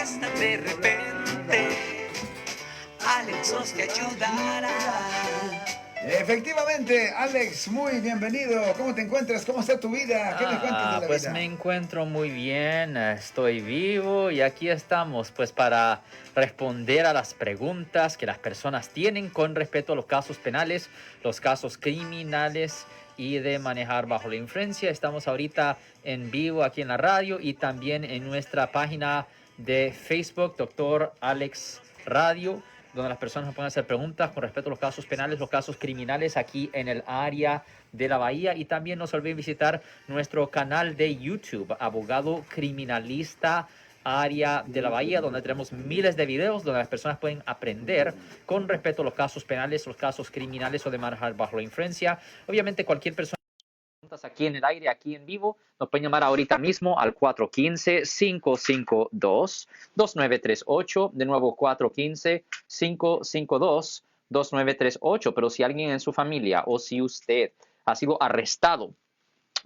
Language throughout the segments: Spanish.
respuesta de repente. Alex nos te ayudará. Efectivamente, Alex, muy bienvenido. ¿Cómo te encuentras? ¿Cómo está tu vida? ¿Qué me cuentas de la Pues vida? me encuentro muy bien, estoy vivo y aquí estamos pues para responder a las preguntas que las personas tienen con respecto a los casos penales, los casos criminales y de manejar bajo la influencia. Estamos ahorita en vivo aquí en la radio y también en nuestra página de Facebook, Doctor Alex Radio, donde las personas nos pueden hacer preguntas con respecto a los casos penales, los casos criminales aquí en el área de la Bahía. Y también no se olviden visitar nuestro canal de YouTube, Abogado Criminalista Área de la Bahía, donde tenemos miles de videos donde las personas pueden aprender con respecto a los casos penales, los casos criminales o de manejar bajo la influencia. Obviamente cualquier persona aquí en el aire, aquí en vivo, nos pueden llamar ahorita mismo al 415-552-2938, de nuevo 415-552-2938, pero si alguien en su familia o si usted ha sido arrestado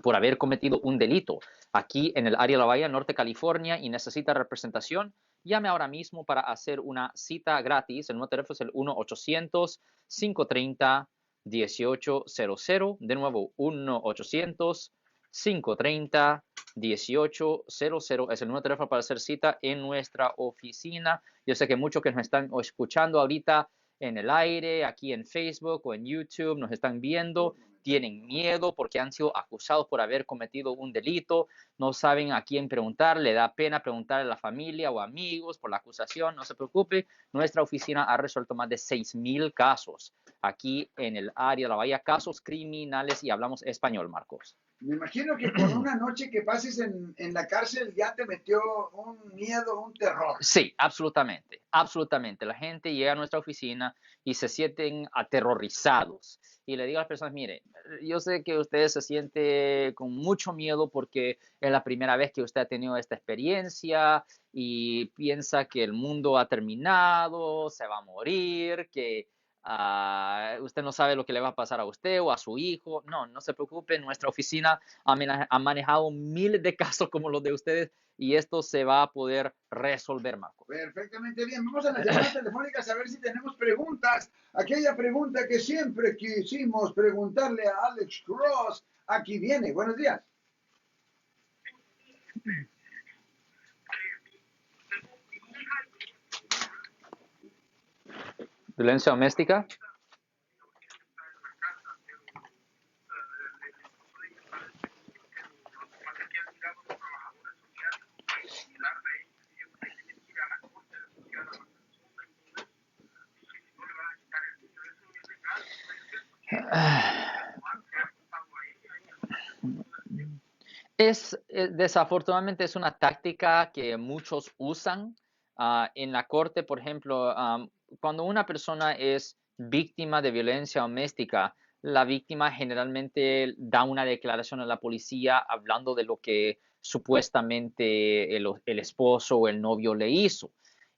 por haber cometido un delito aquí en el área de la Bahía, Norte California, y necesita representación, llame ahora mismo para hacer una cita gratis. El número de teléfono es el 1-800-530-1800. De nuevo, 1-800-530-1800 es el número de teléfono para hacer cita en nuestra oficina. Yo sé que muchos que nos están escuchando ahorita en el aire, aquí en Facebook o en YouTube, nos están viendo, tienen miedo porque han sido acusados por haber cometido un delito, no saben a quién preguntar, le da pena preguntar a la familia o amigos por la acusación. No se preocupe, nuestra oficina ha resuelto más de 6,000 casos aquí en el área de la Bahía, casos criminales, y hablamos español, Marcos. Me imagino que con una noche que pases en la cárcel ya te metió un miedo, un terror. Sí, absolutamente, absolutamente. La gente llega a nuestra oficina y se sienten aterrorizados. Y le digo a las personas, mire, yo sé que usted se siente con mucho miedo porque es la primera vez que usted ha tenido esta experiencia y piensa que el mundo ha terminado, se va a morir, que usted no sabe lo que le va a pasar a usted o a su hijo. No, no se preocupe, nuestra oficina ha manejado miles de casos como los de ustedes y esto se va a poder resolver, Marco. Perfectamente bien. Vamos a las llamadas telefónicas a ver si tenemos preguntas. Aquella pregunta que siempre quisimos preguntarle a Alex Cross. Aquí viene. Buenos días. ¿Violencia doméstica? Desafortunadamente es una táctica que muchos usan en la corte. Por ejemplo, cuando una persona es víctima de violencia doméstica, la víctima generalmente da una declaración a la policía hablando de lo que supuestamente el esposo o el novio le hizo.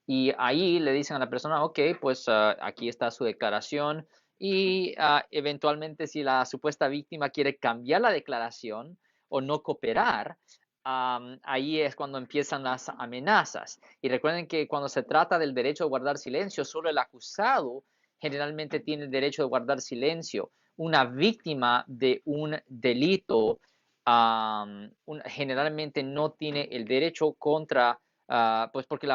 Y ahí le dicen a la persona, ok, pues aquí está su declaración. Y eventualmente si la supuesta víctima quiere cambiar la declaración o no cooperar, ahí es cuando empiezan las amenazas. Y recuerden que cuando se trata del derecho de guardar silencio, solo el acusado generalmente tiene el derecho de guardar silencio. Una víctima de un delito generalmente no tiene el derecho contra, pues porque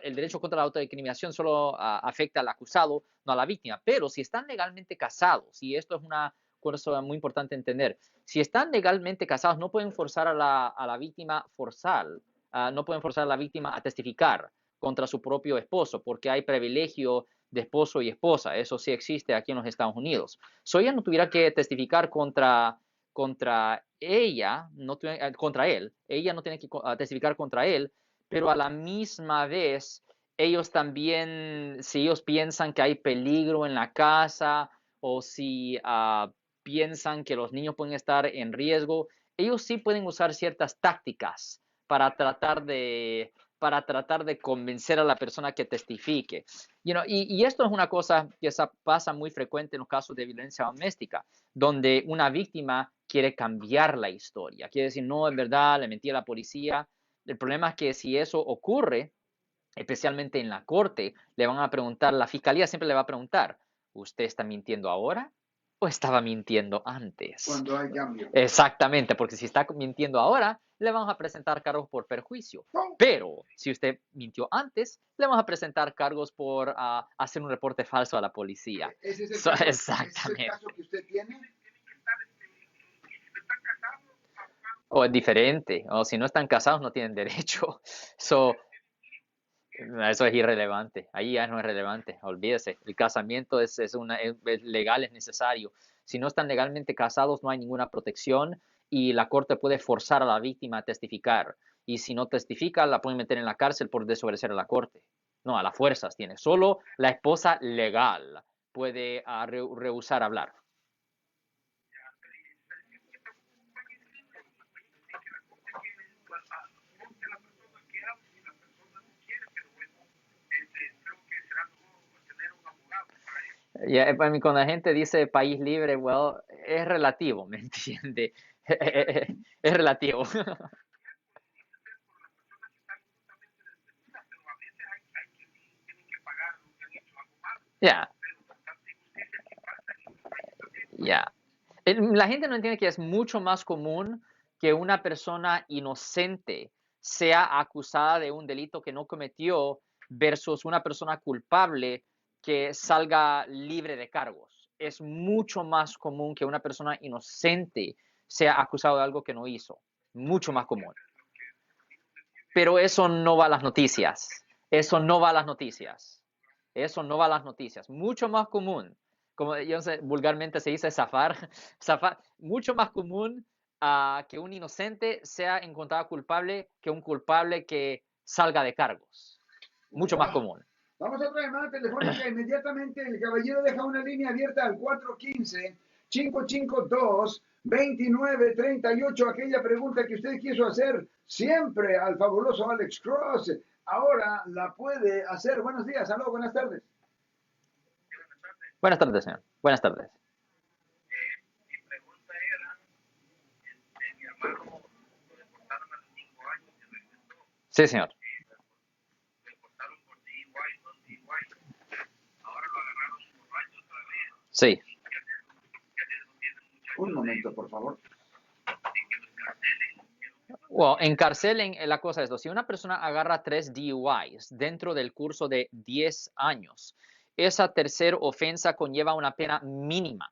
el derecho contra la autodecriminación solo afecta al acusado, no a la víctima. Pero si están legalmente casados, y esto es una cosa muy importante entender, si están legalmente casados, no pueden forzar a la víctima no pueden forzar a la víctima a testificar contra su propio esposo, porque hay privilegio de esposo y esposa. Eso sí existe aquí en los Estados Unidos. So, ella no tuviera que testificar contra ella, contra él. Ella no tiene que testificar contra él, pero a la misma vez, ellos también, si ellos piensan que hay peligro en la casa o si piensan que los niños pueden estar en riesgo, ellos sí pueden usar ciertas tácticas para tratar de, convencer a la persona que testifique. Y esto es una cosa que pasa muy frecuente en los casos de violencia doméstica, donde una víctima quiere cambiar la historia, quiere decir, no, es verdad, le mentí a la policía. El problema es que si eso ocurre, especialmente en la corte, le van a preguntar, la fiscalía siempre le va a preguntar, ¿usted está mintiendo ahora o estaba mintiendo antes? Cuando hay cambio. Exactamente, porque si está mintiendo ahora, le vamos a presentar cargos por perjuicio. ¡Pum! Pero si usted mintió antes, le vamos a presentar cargos por hacer un reporte falso a la policía. ¿Ese es el So, caso, exactamente. que usted tiene? O es diferente. O si no están casados, no tienen derecho. So, eso es irrelevante. Ahí ya no es relevante. Olvídese. El casamiento es legal, es necesario. Si no están legalmente casados, no hay ninguna protección y la corte puede forzar a la víctima a testificar. Y si no testifica, la pueden meter en la cárcel por desobedecer a la corte. No, a las fuerzas tiene. Solo la esposa legal puede rehusar hablar. Yeah, para mí, cuando la gente dice país libre, well, es relativo, ¿me entiende? Es relativo. Ya, ya. La gente no entiende que es mucho más común que una persona inocente sea acusada de un delito que no cometió versus una persona culpable que salga libre de cargos. Es mucho más común que una persona inocente sea acusada de algo que no hizo. Mucho más común. Pero eso no va a las noticias. Eso no va a las noticias. Eso no va a las noticias. Mucho más común, como yo sé, vulgarmente se dice zafar, zafar mucho más común que un inocente sea encontrado culpable que un culpable que salga de cargos. Mucho más común. Vamos a otra llamada telefónica inmediatamente. El caballero deja una línea abierta al 415-552-2938. Aquella pregunta que usted quiso hacer siempre al fabuloso Alex Cross. Ahora la puede hacer. Buenos días, aló, buenas tardes. Buenas tardes, señor. Buenas tardes. Mi pregunta era, mi hermano lo deportaron a los 5 años y regresó. Sí, señor. Lo deportaron por DUI, no DUI. Ahora lo agarraron borracho otra vez. Sí. Un momento, por favor. Well, encarcelen, la cosa es esto, si una persona agarra 3 DUIs dentro del curso de 10 años, esa tercera ofensa conlleva una pena mínima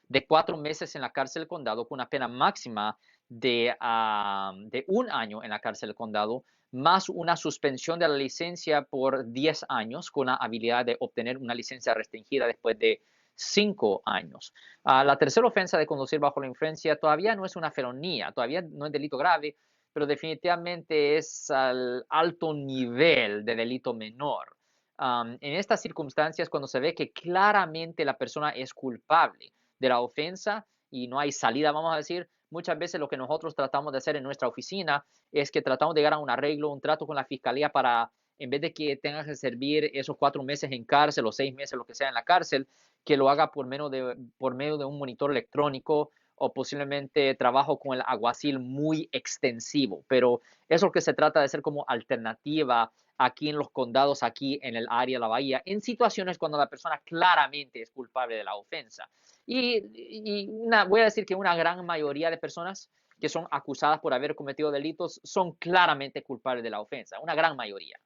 de 4 meses en la cárcel del condado con una pena máxima de 1 año en la cárcel del condado, más una suspensión de la licencia por 10 años con la habilidad de obtener una licencia restringida después de 5 años. La tercera ofensa de conducir bajo la influencia todavía no es una felonía, todavía no es delito grave, pero definitivamente es al alto nivel de delito menor. En estas circunstancias, cuando se ve que claramente la persona es culpable de la ofensa y no hay salida, vamos a decir, muchas veces lo que nosotros tratamos de hacer en nuestra oficina es que tratamos de llegar a un arreglo, un trato con la fiscalía para, en vez de que tengas que servir esos 4 meses en cárcel o 6 meses, lo que sea en la cárcel, que lo haga por medio de un monitor electrónico o posiblemente trabajo con el alguacil muy extensivo. Pero eso es lo que se trata de hacer como alternativa aquí en los condados, aquí en el área de la bahía, en situaciones cuando la persona claramente es culpable de la ofensa. Voy a decir que una gran mayoría de personas que son acusadas por haber cometido delitos son claramente culpables de la ofensa, una gran mayoría.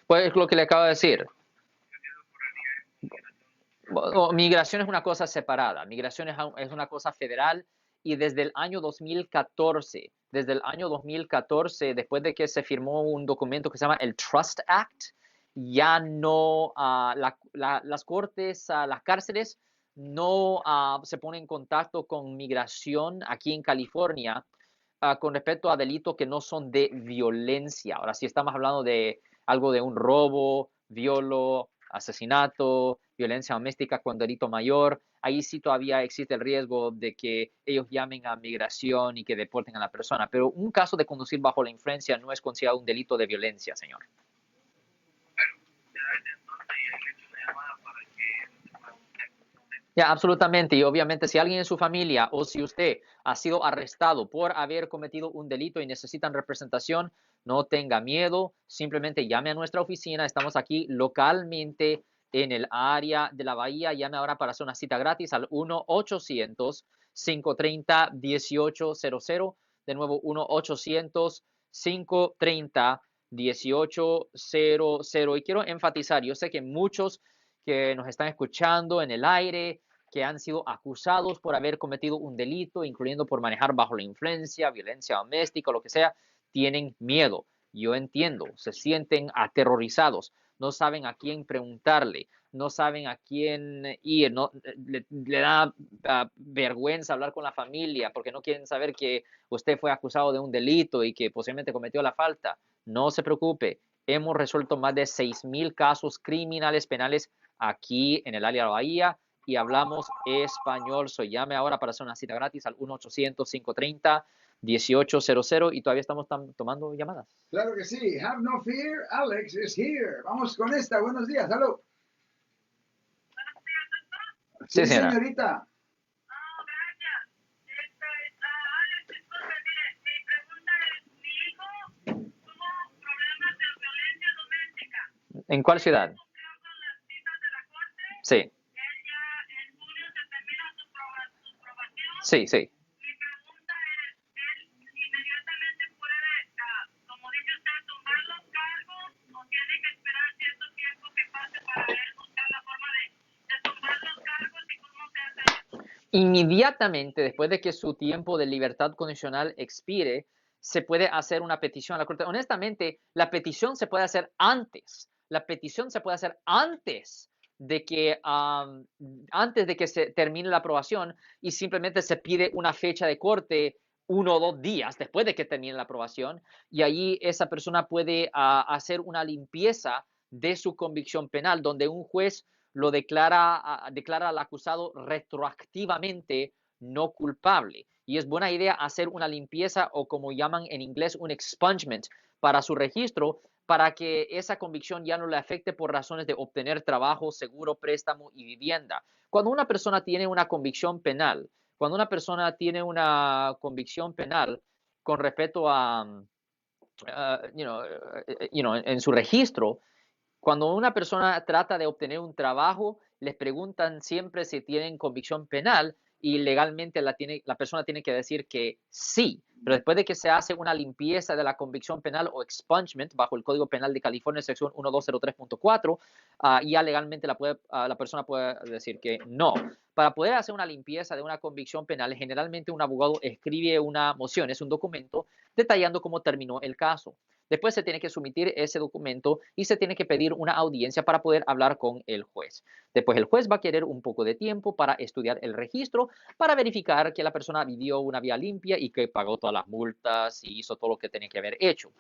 Pues es lo que le acabo de decir. Migración es una cosa separada. Migración es una cosa federal y desde el año 2014, después de que se firmó un documento que se llama el Trust Act, ya no, las cortes, las cárceles no se ponen en contacto con migración aquí en California con respecto a delitos que no son de violencia. Ahora, si estamos hablando de algo de un robo, violo, asesinato, violencia doméstica con delito mayor, ahí sí todavía existe el riesgo de que ellos llamen a migración y que deporten a la persona. Pero un caso de conducir bajo la influencia no es considerado un delito de violencia, señor. Ya, absolutamente. Y obviamente, si alguien en su familia o si usted ha sido arrestado por haber cometido un delito y necesitan representación, no tenga miedo. Simplemente llame a nuestra oficina. Estamos aquí localmente en el área de la Bahía. Llame ahora para hacer una cita gratis al 1-800-530-1800. De nuevo, 1-800-530-1800. Y quiero enfatizar, yo sé que muchos que nos están escuchando en el aire, que han sido acusados por haber cometido un delito, incluyendo por manejar bajo la influencia, violencia doméstica, lo que sea, tienen miedo. Yo entiendo, se sienten aterrorizados, no saben a quién preguntarle, no saben a quién ir, no, le da vergüenza hablar con la familia porque no quieren saber que usted fue acusado de un delito y que posiblemente cometió la falta. No se preocupe, hemos resuelto más de 6,000 casos criminales penales aquí en el área de la Bahía y hablamos español. Llame ahora para hacer una cita gratis al 1-800-530-1800 y todavía estamos tomando llamadas. Claro que sí. Have no fear, Alex is here. Vamos con esta. Buenos días. Hello. Sí, señora. Señorita. Gracias. Alex, disculpe, mire, mi pregunta es, mi hijo tuvo problemas de violencia doméstica. ¿En cuál ciudad? Cumplió con las citas de la corte. Sí, Él ya en junio se termina su probación. sí, sí. Mi pregunta es, ¿él inmediatamente puede, como dice usted, tumbar los cargos o tiene que esperar cierto tiempo que pase para él buscar la forma de tumbar los cargos y cómo se hace eso? Inmediatamente después de que su tiempo de libertad condicional expire, se puede hacer una petición a la Corte. Honestamente, la petición se puede hacer antes. La petición se puede hacer antes de que se termine la aprobación y simplemente se pide una fecha de corte 1 o 2 días después de que termine la aprobación y allí esa persona puede hacer una limpieza de su convicción penal donde un juez lo declara al acusado retroactivamente no culpable. Y es buena idea hacer una limpieza o como llaman en inglés un expungement para su registro para que esa convicción ya no le afecte por razones de obtener trabajo, seguro, préstamo y vivienda. Cuando una persona tiene una convicción penal, con respecto a, en su registro, cuando una persona trata de obtener un trabajo, les preguntan siempre si tienen convicción penal y legalmente la persona tiene que decir que sí. Pero después de que se hace una limpieza de la convicción penal o expungement bajo el Código Penal de California, sección 1203.4, ya legalmente la persona puede decir que no. Para poder hacer una limpieza de una convicción penal, generalmente un abogado escribe una moción, es un documento detallando cómo terminó el caso. Después se tiene que someter ese documento y se tiene que pedir una audiencia para poder hablar con el juez. Después el juez va a querer un poco de tiempo para estudiar el registro, para verificar que la persona vivió una vía limpia y que pagó todas las multas y hizo todo lo que tenía que haber hecho.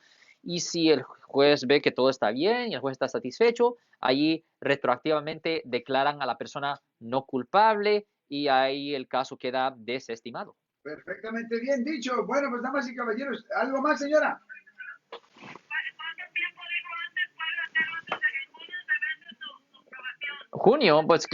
Y si el juez ve que todo está bien y el juez está satisfecho, ahí retroactivamente declaran a la persona no culpable y ahí el caso queda desestimado. Perfectamente bien dicho. Bueno, pues damas y caballeros, ¿algo más, señora? ¿Cuánto tiempo dijo antes puede hacer antes de que junio se vence su aprobación? Junio, pues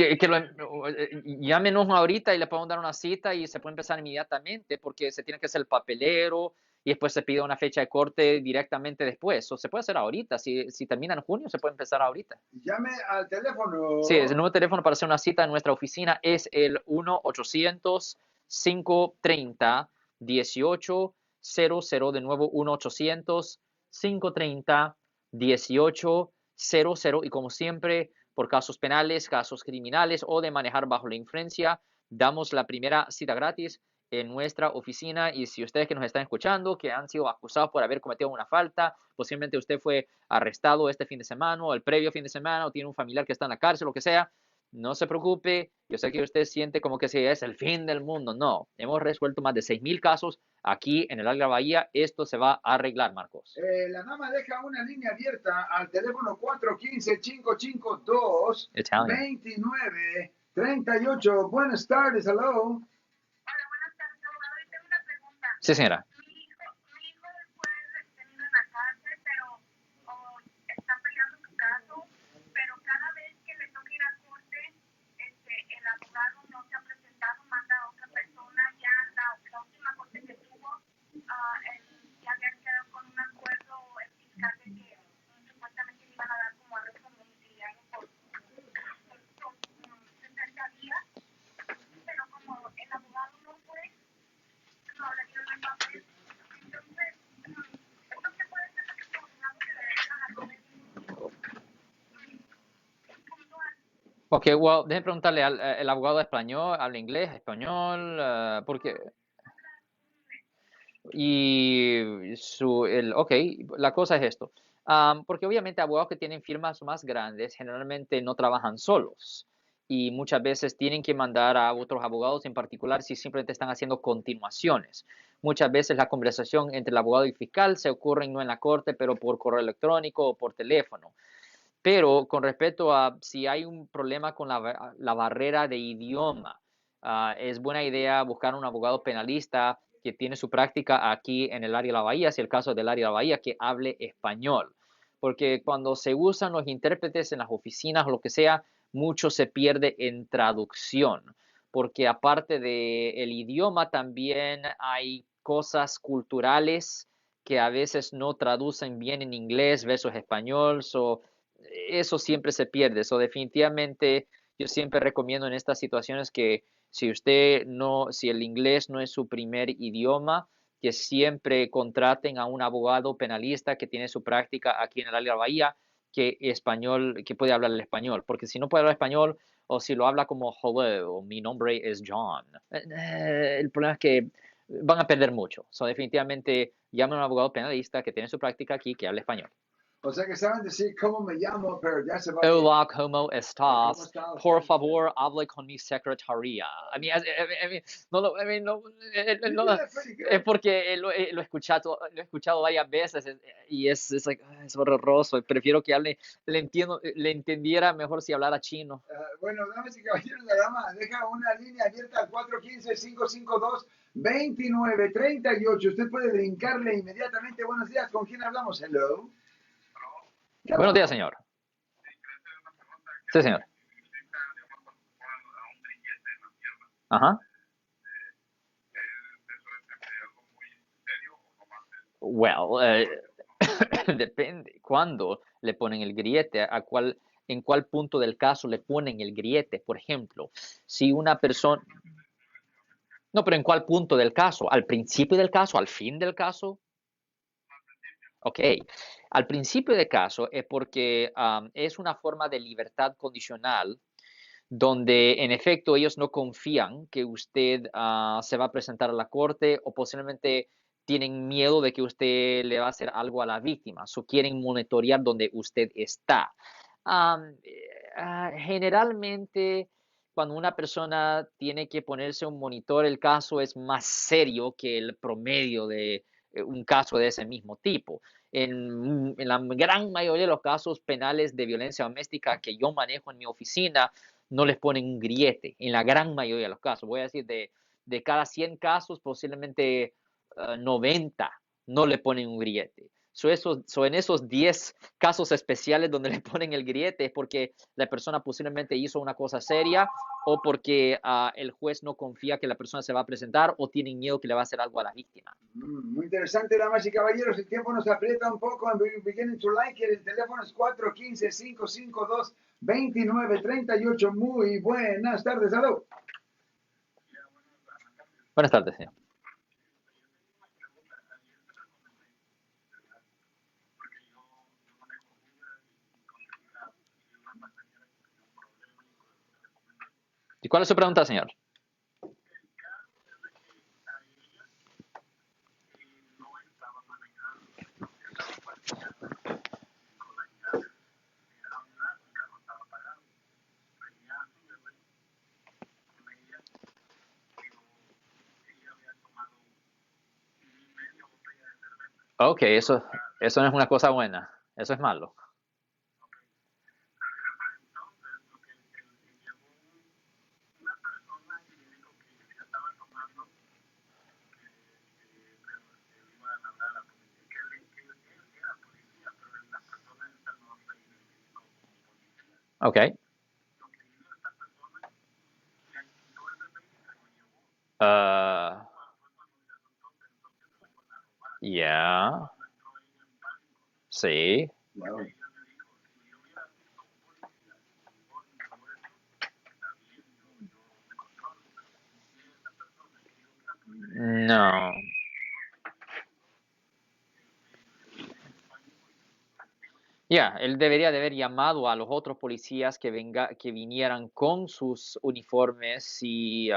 llámenos ahorita y le podemos dar una cita y se puede empezar inmediatamente porque se tiene que hacer el papelero y después se pide una fecha de corte directamente después. O se puede hacer ahorita. Si termina en junio, se puede empezar ahorita. Llame al teléfono. Sí, el número de teléfono para hacer una cita en nuestra oficina es el 1-800-530-1800. De nuevo, 1-800-530-1800. Y como siempre, por casos penales, casos criminales o de manejar bajo la influencia, damos la primera cita gratis en nuestra oficina. Y si ustedes que nos están escuchando, que han sido acusados por haber cometido una falta, posiblemente usted fue arrestado este fin de semana o el previo fin de semana o tiene un familiar que está en la cárcel, lo que sea, no se preocupe. Yo sé que usted siente como que si es el fin del mundo. No, hemos resuelto más de 6,000 casos aquí en el área de la Bahía. Esto se va a arreglar, Marcos. La dama deja una línea abierta al teléfono 415-552-2938. Buenas tardes, hello. Hola, buenas tardes, abogado. Y tengo una pregunta. Sí, señora. Mi hijo fue detenido en la cárcel, pero está peleando su caso, pero cada vez que le toca ir a corte, el abogado no Ok, well, déjeme preguntarle al el abogado español, ¿habla inglés, español? Porque ok, la cosa es esto. Porque obviamente abogados que tienen firmas más grandes generalmente no trabajan solos y muchas veces tienen que mandar a otros abogados en particular si simplemente están haciendo continuaciones. Muchas veces la conversación entre el abogado y fiscal se ocurre no en la corte, pero por correo electrónico o por teléfono. Pero con respecto a si hay un problema con la barrera de idioma, es buena idea buscar un abogado penalista que tiene su práctica aquí en el área de la Bahía, si el caso es del área de la Bahía, que hable español. Porque cuando se usan los intérpretes en las oficinas o lo que sea, mucho se pierde en traducción. Porque aparte del idioma, también hay cosas culturales que a veces no traducen bien en inglés versus español. Eso siempre se pierde. Eso definitivamente yo siempre recomiendo en estas situaciones que si el inglés no es su primer idioma, que siempre contraten a un abogado penalista que tiene su práctica aquí en el área de la Bahía, que puede hablar el español, porque si no puede hablar español o si lo habla como hello, mi nombre es John, el problema es que van a perder mucho. Definitivamente llamen a un abogado penalista que tiene su práctica aquí, que hable español. O sea que saben decir cómo me llamo, pero ya se va. Hola, ¿cómo ¿Cómo estás? está Por usted? favor, hable con mi secretaria. No, You no, do that pretty es good. porque lo he escuchado varias veces y es horroroso. Prefiero que le entendiera mejor si hablara chino. Bueno, damas y caballeros, la dama deja una línea abierta al 415-552-2938. Usted puede brincarle inmediatamente. Buenos días, ¿con quién hablamos? Hello. Buenos días, Hello. señor. Sí, señor. Ajá. Well, depende. ¿Cuándo le ponen el griete? ¿En cuál punto del caso le ponen el griete? Por ejemplo, si una persona... No, pero ¿en cuál punto del caso? ¿Al principio del caso? ¿Al fin del caso? Ok. Al principio del caso es porque es una forma de libertad condicional donde en efecto ellos no confían que usted se va a presentar a la corte o posiblemente tienen miedo de que usted le va a hacer algo a la víctima, o quieren monitorear donde usted está. Generalmente, cuando una persona tiene que ponerse un monitor, el caso es más serio que el promedio de un caso de ese mismo tipo. En la gran mayoría de los casos penales de violencia doméstica que yo manejo en mi oficina, no les ponen un griete, en la gran mayoría de los casos. Voy a decir, de cada 100 casos, posiblemente 90 no le ponen un griete. En esos 10 casos especiales donde le ponen el griete es porque la persona posiblemente hizo una cosa seria o porque el juez no confía que la persona se va a presentar o tienen miedo que le va a hacer algo a la víctima. Muy interesante, damas y caballeros. El tiempo nos aprieta un poco. I'm beginning to like it. El teléfono es 415-552-2938. Muy buenas tardes. Hello. Buenas tardes, señor. ¿Y cuál es su pregunta, señor? Ok, eso no es una cosa buena. Eso es malo. Ok. Yeah. Sí. Wow. No. Ya, él debería de haber llamado a los otros policías que vinieran con sus uniformes y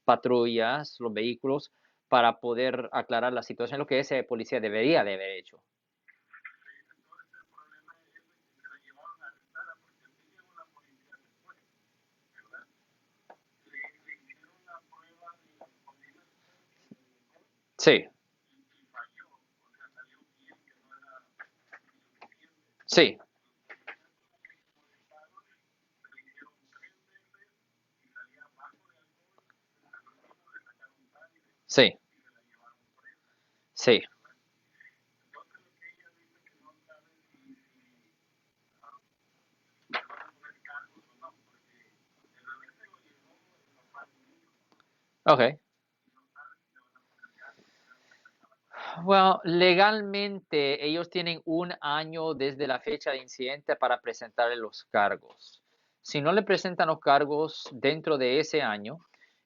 patrullas, los vehículos, para poder aclarar la situación, lo que ese policía debería de haber hecho. Sí, sí, sí, sí. Ok. Bueno, legalmente ellos tienen un año desde la fecha de incidente para presentarle los cargos. Si no le presentan los cargos dentro de ese año,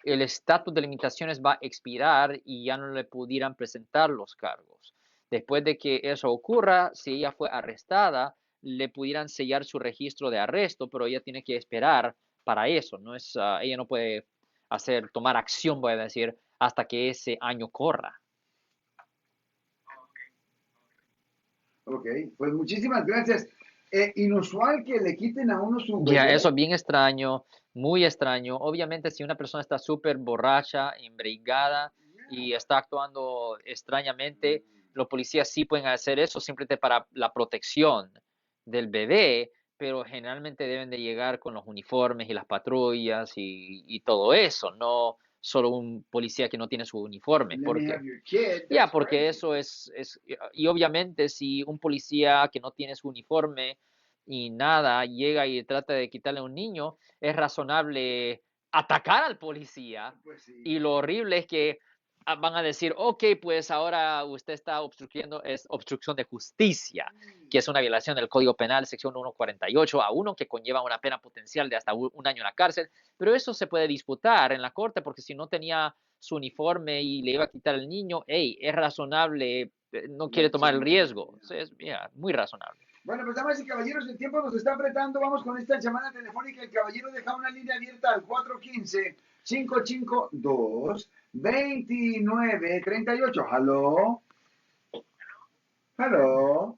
el estatus de limitaciones va a expirar y ya no le pudieran presentar los cargos. Después de que eso ocurra, si ella fue arrestada, le pudieran sellar su registro de arresto, pero ella tiene que esperar para eso. No es, ella no puede tomar acción, voy a decir, hasta que ese año corra. Ok, pues muchísimas gracias. Inusual que le quiten a uno su Ya, eso bebé. es bien extraño, muy extraño. Obviamente, si una persona está súper borracha, embriagada y está actuando extrañamente, los policías sí pueden hacer eso simplemente para la protección del bebé, pero generalmente deben de llegar con los uniformes y las patrullas y todo eso, no solo un policía que no tiene su uniforme, Let me porque have your kid. ya, That's porque crazy. eso y obviamente si un policía que no tiene su uniforme y nada llega y trata de quitarle a un niño, es razonable atacar al policía. Pues sí. Y lo horrible es que van a decir, ok, pues ahora usted está obstruyendo, es obstrucción de justicia, que es una violación del Código Penal, sección 148 a uno, que conlleva una pena potencial de hasta un año en la cárcel. Pero eso se puede disputar en la corte porque si no tenía su uniforme y le iba a quitar al niño, hey, es razonable, no La quiere tomar el acción. riesgo. Es muy razonable. Bueno, pues damas y caballeros, el tiempo nos está apretando. Vamos con esta llamada telefónica. El caballero deja una línea abierta al 415-552-2938. ¿Aló? ¿Aló?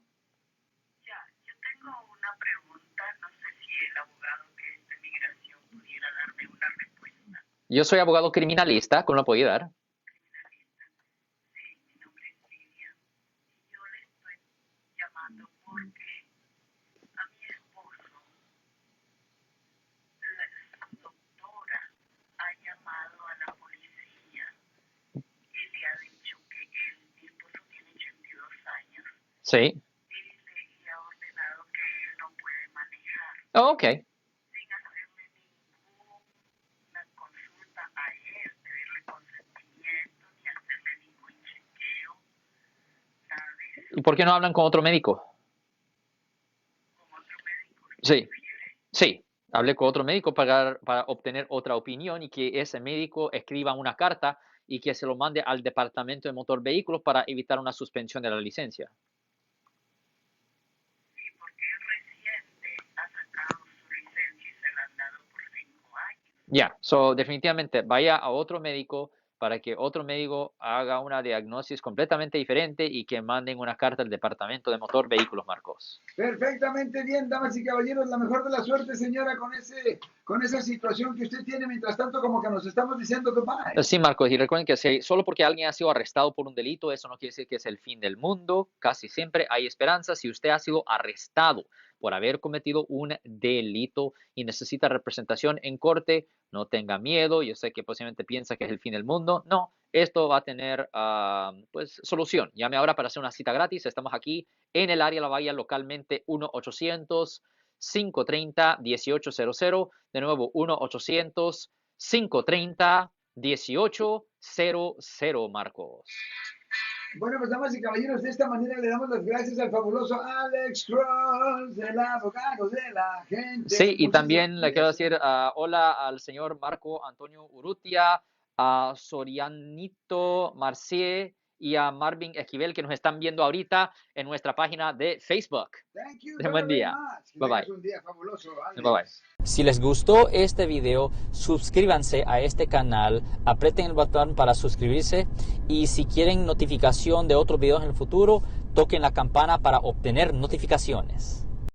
Ya, yo tengo una pregunta, no sé si el abogado que es de migración pudiera darme una respuesta. Yo soy abogado criminalista, ¿cómo lo puedo ayudar? Criminalista. Sí, mi nombre es Lidia. Y yo le estoy llamando porque a mi esposo, su doctora ha llamado a la policía y le ha dicho que mi esposo tiene 82 años Sí. y ha ordenado que él no puede manejar Oh, ok. sin hacerle ninguna consulta a él, pedirle consentimiento, ni hacerle ningún chequeo, nada de eso, ¿Y por qué no hablan con otro médico? con otro médico. Sí, ¿Prefiere? sí. Hablé con otro médico para obtener otra opinión y que ese médico escriba una carta y que se lo mande al departamento de motor vehículos para evitar una suspensión de la licencia. Sí, porque él reciente ha sacado su licencia y se la han dado por 5 años. Ya, so definitivamente vaya a otro médico para que otro médico haga una diagnosis completamente diferente y que manden una carta al departamento de motor vehículos, Marcos. Perfectamente bien, damas y caballeros. La mejor de la suerte, señora, con esa situación que usted tiene. Mientras tanto, como que nos estamos diciendo goodbye. Sí, Marcos, y recuerden que solo porque alguien ha sido arrestado por un delito, eso no quiere decir que es el fin del mundo. Casi siempre hay esperanza. Si usted ha sido arrestado por haber cometido un delito y necesita representación en corte, no tenga miedo. Yo sé que posiblemente piensa que es el fin del mundo. No, esto va a tener pues solución. Llame ahora para hacer una cita gratis. Estamos aquí en el área de la Bahía localmente 1-800-530-1800. De nuevo, 1-800-530-1800, Marcos. Bueno, pues damas y caballeros, de esta manera le damos las gracias al fabuloso Alex Cross, el abogado de la gente. Sí, y Muchísimas también le quiero gracias. decir hola al señor Marco Antonio Urrutia, a Sorianito Marcié y a Marvin Esquivel, que nos están viendo ahorita en nuestra página de Facebook. Thank you Buen very día. much. Que Bye tengas bye. un día fabuloso, Alex. Bye bye. Si les gustó este video, suscríbanse a este canal, aprieten el botón para suscribirse y si quieren notificación de otros videos en el futuro, toquen la campana para obtener notificaciones.